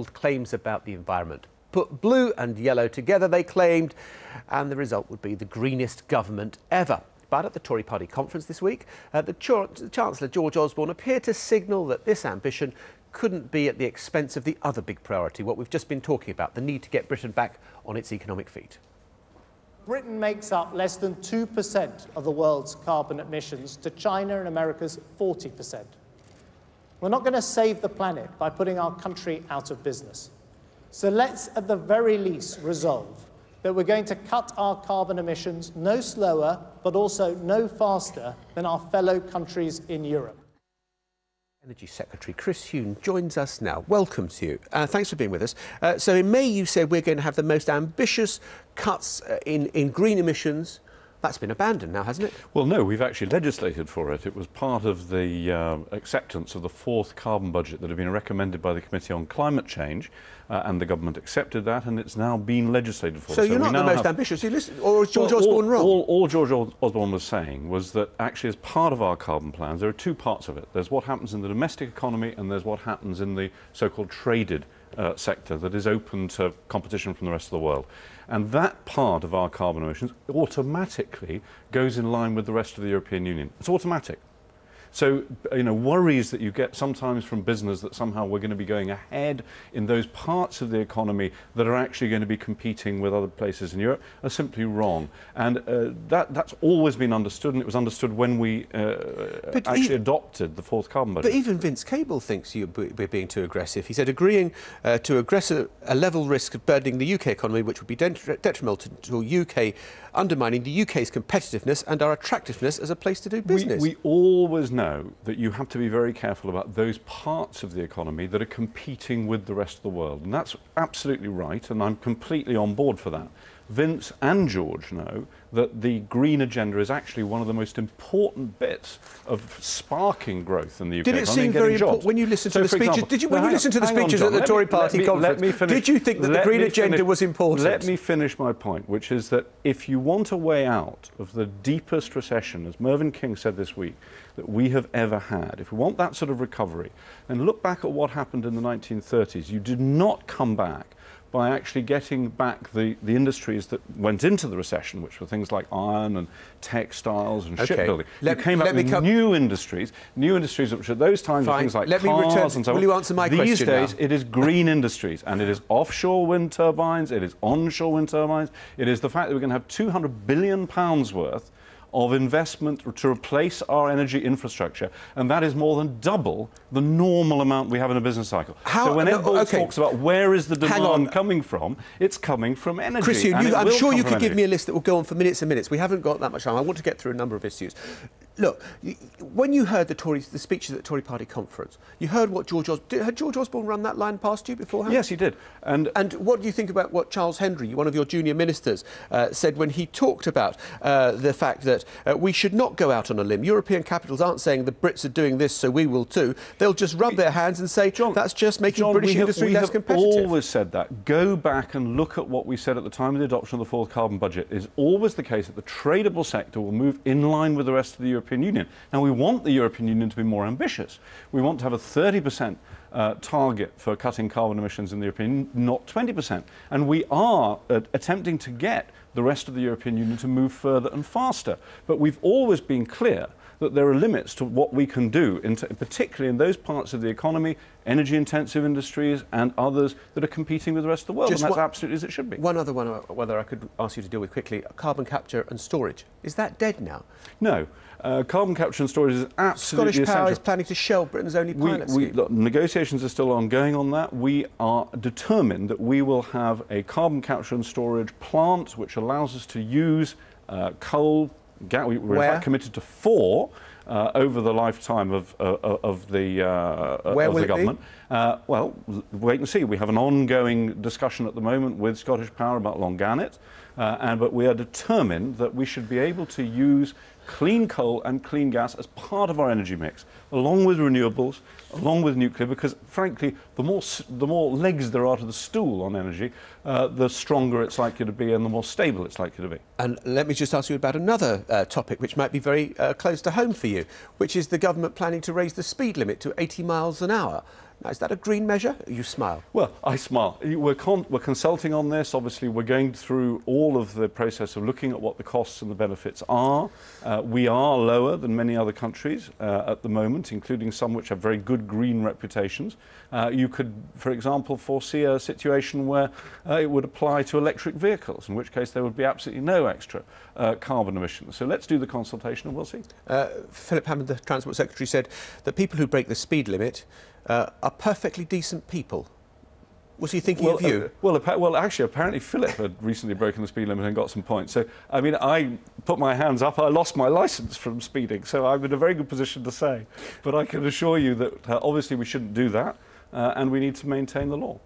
claims about the environment. Put blue and yellow together, they claimed, and the result would be the greenest government ever. But at the Tory party conference this week, the Chancellor George Osborne appeared to signal that this ambition couldn't be at the expense of the other big priority, what we've just been talking about, the need to get Britain back on its economic feet. Britain makes up less than 2% of the world's carbon emissions to China and America's 40%. We're not going to save the planet by putting our country out of business. So let's, at the very least, resolve that we're going to cut our carbon emissions no slower, but also no faster than our fellow countries in Europe. Energy Secretary Chris Huhne joins us now. Welcome to you. Thanks for being with us. So in May you said we're going to have the most ambitious cuts in green emissions. That's been abandoned now, hasn't it? Well, no, we've actually legislated for it. It was part of the acceptance of the fourth carbon budget that had been recommended by the Committee on Climate Change, and the government accepted that, and it's now been legislated for. So you're not the most ambitious, you listen, or is George Osborne wrong? All George Osborne was saying was that actually as part of our carbon plans, there are two parts of it. There's what happens in the domestic economy and there's what happens in the so-called traded sector that is open to competition from the rest of the world. And that part of our carbon emissions automatically goes in line with the rest of the European Union. It's automatic. So, worries that you get sometimes from business that somehow we're going to be going ahead in those parts of the economy that are actually going to be competing with other places in Europe are simply wrong. And that's always been understood, and it was understood when we actually adopted the fourth carbon budget. But even Vince Cable thinks we're being too aggressive. He said agreeing to a level risk of burdening the UK economy, which would be detrimental to UK, undermining the UK's competitiveness and our attractiveness as a place to do business. We always know that you have to be very careful about those parts of the economy that are competing with the rest of the world. And that's absolutely right, and I'm completely on board for that. Vince and George know that the green agenda is actually one of the most important bits of sparking growth in the UK. Did it seem very important when you listened to the speeches? When you listened to the speeches at the Tory party conference, did you think that the green agenda was important? Let me finish my point, which is that if you want a way out of the deepest recession, as Mervyn King said this week, that we have ever had, if we want that sort of recovery, then look back at what happened in the 1930s. You did not come back by actually getting back the industries that went into the recession, which were things like iron and textiles and shipbuilding. You came back with new industries which at those times were things like cars and so on. Will you answer my question These days now? it is green industries, and it is offshore wind turbines, it is onshore wind turbines, it is the fact that we're going to have £200 billion worth of investment to replace our energy infrastructure, and that is more than double the normal amount we have in a business cycle. So when everybody talks about where is the demand coming from, it's coming from energy. Chris, I'm sure you could give me a list that will go on for minutes and minutes. We haven't got that much time. I want to get through a number of issues. Look, when you heard the speeches at the Tory party conference, you heard what had George Osborne run that line past you beforehand? Yes, he did. And what do you think about what Charles Hendry, one of your junior ministers, said when he talked about the fact that we should not go out on a limb? European capitals aren't saying the Brits are doing this, so we will too. They'll just rub their hands and say, that's just making British industry less competitive. We have always said that. Go back and look at what we said at the time of the adoption of the fourth carbon budget. It is always the case that the tradable sector will move in line with the rest of the European Union. Now, we want the European Union to be more ambitious. We want to have a 30% target for cutting carbon emissions in the European Union, not 20%. And we are attempting to get the rest of the European Union to move further and faster. But we've always been clear that there are limits to what we can do, particularly in those parts of the economy, energy-intensive industries and others that are competing with the rest of the world, and that's absolutely as it should be. One other one, whether I could ask you to deal with quickly, carbon capture and storage. Is that dead now? No. Carbon capture and storage is absolutely essential. Scottish Power is planning to shelve Britain's only pilot scheme. Look, negotiations are still ongoing on that. We are determined that we will have a carbon capture and storage plant which allows us to use coal. We're in fact committed to 4 over the lifetime of the government. Well, wait and see. We have an ongoing discussion at the moment with Scottish Power about Longannet, but we are determined that we should be able to use clean coal and clean gas as part of our energy mix, along with renewables, along with nuclear, because frankly, the more legs there are to the stool on energy, the stronger it's likely to be and the more stable it's likely to be. And let me just ask you about another topic which might be very close to home for you, which is the government planning to raise the speed limit to 80 miles an hour. Now, is that a green measure? You smile. Well, I smile. We're consulting on this. Obviously, we're going through all of the process of looking at what the costs and the benefits are. We are lower than many other countries at the moment, including some which have very good green reputations. You could, for example, foresee a situation where it would apply to electric vehicles, in which case there would be absolutely no extra carbon emissions. So let's do the consultation and we'll see. Philip Hammond, the Transport Secretary, said that people who break the speed limit are perfectly decent people. Was he thinking of you? Well, actually, apparently Philip had recently broken the speed limit and got some points. So, I mean, I put my hands up. I lost my licence from speeding, so I'm in a very good position to say. But I can assure you that obviously we shouldn't do that, and we need to maintain the law.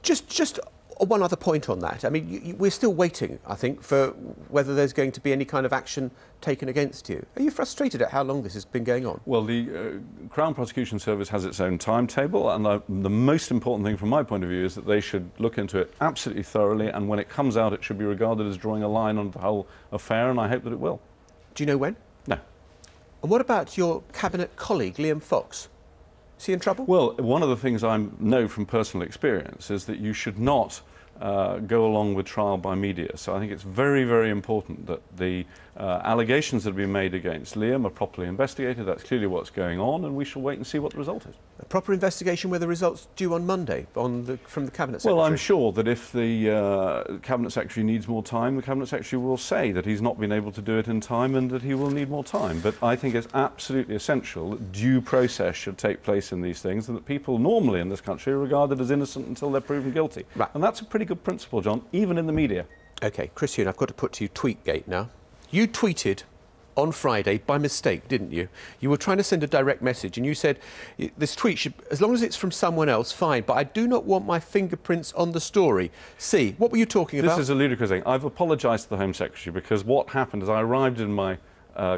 Just one other point on that. I mean, we're still waiting, I think, for whether there's going to be any kind of action taken against you. Are you frustrated at how long this has been going on? Well, the Crown Prosecution Service has its own timetable, and the most important thing from my point of view is that they should look into it absolutely thoroughly, and when it comes out, it should be regarded as drawing a line on the whole affair, and I hope that it will. Do you know when? No. And what about your cabinet colleague, Liam Fox? Is he in trouble? Well, one of the things I know from personal experience is that you should not go along with trial by media. So I think it's very, very important that the allegations that have been made against Liam are properly investigated. That's clearly what's going on, and we shall wait and see what the result is. A proper investigation with the results due on Monday from the Cabinet Secretary? Well, I'm sure that if the Cabinet Secretary needs more time, the Cabinet Secretary will say that he's not been able to do it in time and that he will need more time. But I think it's absolutely essential that due process should take place in these things, and that people normally in this country are regarded as innocent until they're proven guilty. Right. And that's a pretty good principle, John, even in the media. OK, Chris Huhne, I've got to put to you Tweetgate now. You tweeted on Friday by mistake, didn't you? You were trying to send a direct message and you said, this tweet should, as long as it's from someone else, fine, but I do not want my fingerprints on the story. See, what were you talking about? This is a ludicrous thing. I've apologised to the Home Secretary because what happened is I arrived in my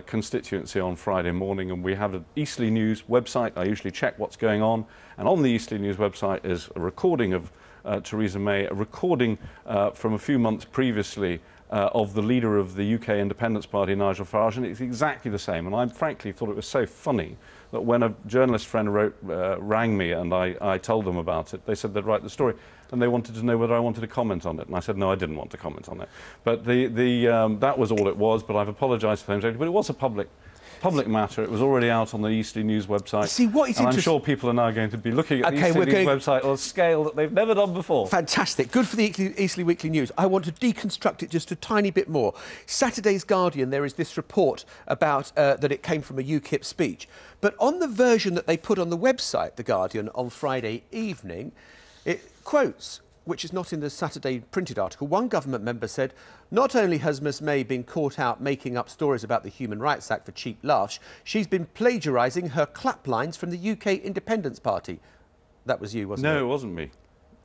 constituency on Friday morning, and we have an Eastleigh News website. I usually check what's going on, and on the Eastleigh News website is a recording of Theresa May, a recording from a few months previously of the leader of the UK Independence Party, Nigel Farage, and it's exactly the same. And I frankly thought it was so funny that when a journalist friend rang me and I told them about it, they said they'd write the story, and they wanted to know whether I wanted to comment on it. And I said, no, I didn't want to comment on it. But that was all it was, but I've apologised to the Home Secretary. But it was a public matter. It was already out on the Eastleigh News website. See, what is and I'm sure people are now going to be looking at the Eastleigh News website on a scale that they've never done before. Fantastic. Good for the Eastleigh Weekly News. I want to deconstruct it just a tiny bit more. Saturday's Guardian, there is this report about that it came from a UKIP speech. But on the version that they put on the website, The Guardian, on Friday evening, it quotes, which is not in the Saturday printed article, one government member said, not only has Ms May been caught out making up stories about the Human Rights Act for cheap laughs, she's been plagiarising her clap lines from the UK Independence Party. That was you, wasn't it? No, it wasn't me.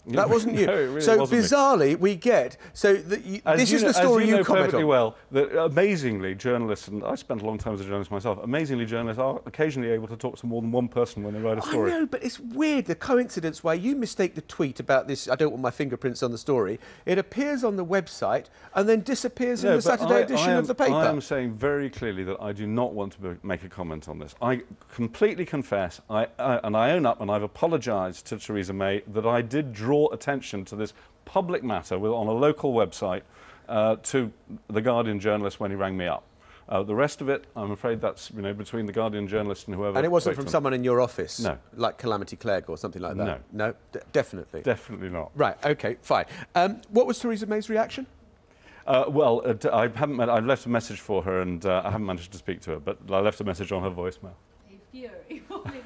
That wasn't you. No, it really so wasn't bizarrely, me. we get this is the story you comment on. Perfectly well that amazingly journalists, and I spent a long time as a journalist myself, amazingly journalists are occasionally able to talk to more than one person when they write a story. I know, but it's weird, the coincidence why you mistake the tweet about this, I don't want my fingerprints on the story, it appears on the website and then disappears in the Saturday edition of the paper. I am saying very clearly that I do not want to make a comment on this. I completely confess, and I own up, and I've apologised to Theresa May, that I did draw attention to this public matter on a local website to the Guardian journalist when he rang me up. The rest of it, I'm afraid that's between the Guardian journalist and whoever. And it wasn't from someone in your office? No. Like Calamity Clegg or something like that? No. No? Definitely? Definitely not. Right, OK, fine. What was Theresa May's reaction? I've left a message for her, and I haven't managed to speak to her, but I left a message on her voicemail. Fury,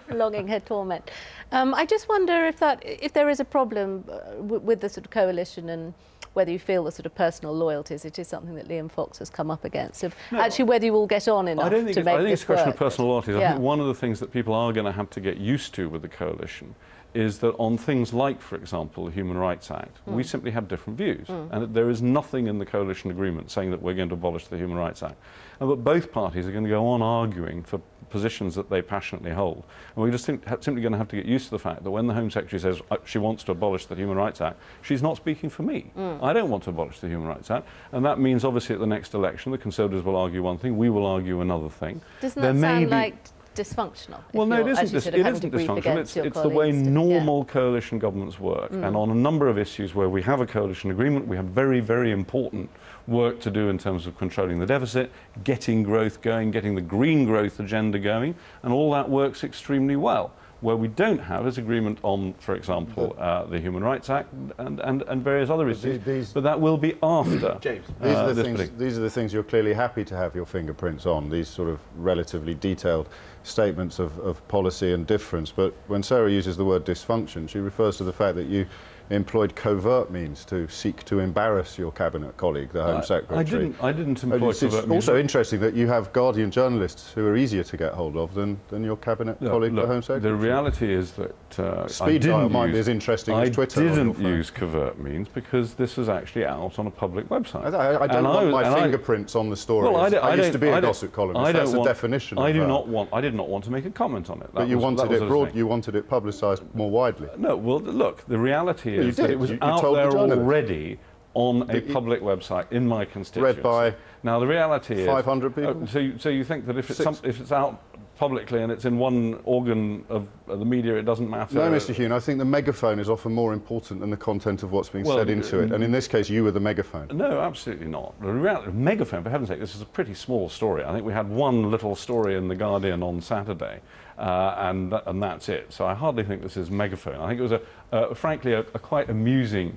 prolonging her torment. I just wonder if there is a problem with the sort of coalition, and whether you feel the sort of personal loyalties. It is something that Liam Fox has come up against. Actually, whether you will get on enough to make this work. I think it's a question of personal loyalties. Yeah. I think one of the things that people are going to have to get used to with the coalition is that on things like, for example, the Human Rights Act, we simply have different views. And there is nothing in the coalition agreement saying that we're going to abolish the Human Rights Act. And but both parties are going to go on arguing for positions that they passionately hold. And we're just simply going to have to get used to the fact that when the Home Secretary says she wants to abolish the Human Rights Act, she's not speaking for me. I don't want to abolish the Human Rights Act. And that means, obviously, at the next election, the Conservatives will argue one thing, we will argue another thing. Doesn't that sound like dysfunctional. Well, no, it isn't dysfunctional. It's the way normal coalition governments work. And on a number of issues where we have a coalition agreement, we have very, very important work to do in terms of controlling the deficit, getting growth going, getting the green growth agenda going, and all that works extremely well. Where we don't have is agreement on, for example, the Human Rights Act and various other issues, but that will be after. James. These are the things you're clearly happy to have your fingerprints on, these sort of relatively detailed statements of policy and difference. But when Sarah uses the word dysfunction, she refers to the fact that you employed covert means to seek to embarrass your cabinet colleague, the Home Secretary. I didn't employ covert means. It's also interesting that you have Guardian journalists who are easier to get hold of than your cabinet colleague, the Home Secretary. The reality is that speed dial might be as interesting as Twitter. I didn't use covert means because this was actually out on a public website. I don't want my fingerprints on the story. Well, I used to be a gossip columnist. That's the definition. I did not want to make a comment on it. But you wanted it publicised more widely. No, well, look, the reality is that it was out there already on a public website in my constituency. Read by now the reality is 500 people. So you think that if it's out publicly and it's in one organ of the media, it doesn't matter? No, Mr. Huhne, I think the megaphone is often more important than the content of what's being said into it. And in this case, you were the megaphone. No, absolutely not. The reality, megaphone, for heaven's sake, this is a pretty small story. I think we had one little story in The Guardian on Saturday, and that's it. So I hardly think this is megaphone. I think it was, frankly, a quite amusing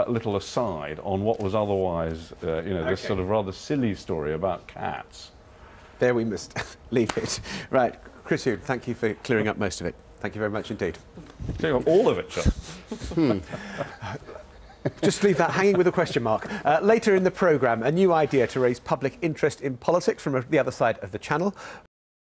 little aside on what was otherwise, this sort of rather silly story about cats. There we must leave it. Right, Chris Huhne, thank you for clearing up most of it. Thank you very much indeed. All of it, John. Just leave that hanging with a question mark. Later in the programme, a new idea to raise public interest in politics from the other side of the channel.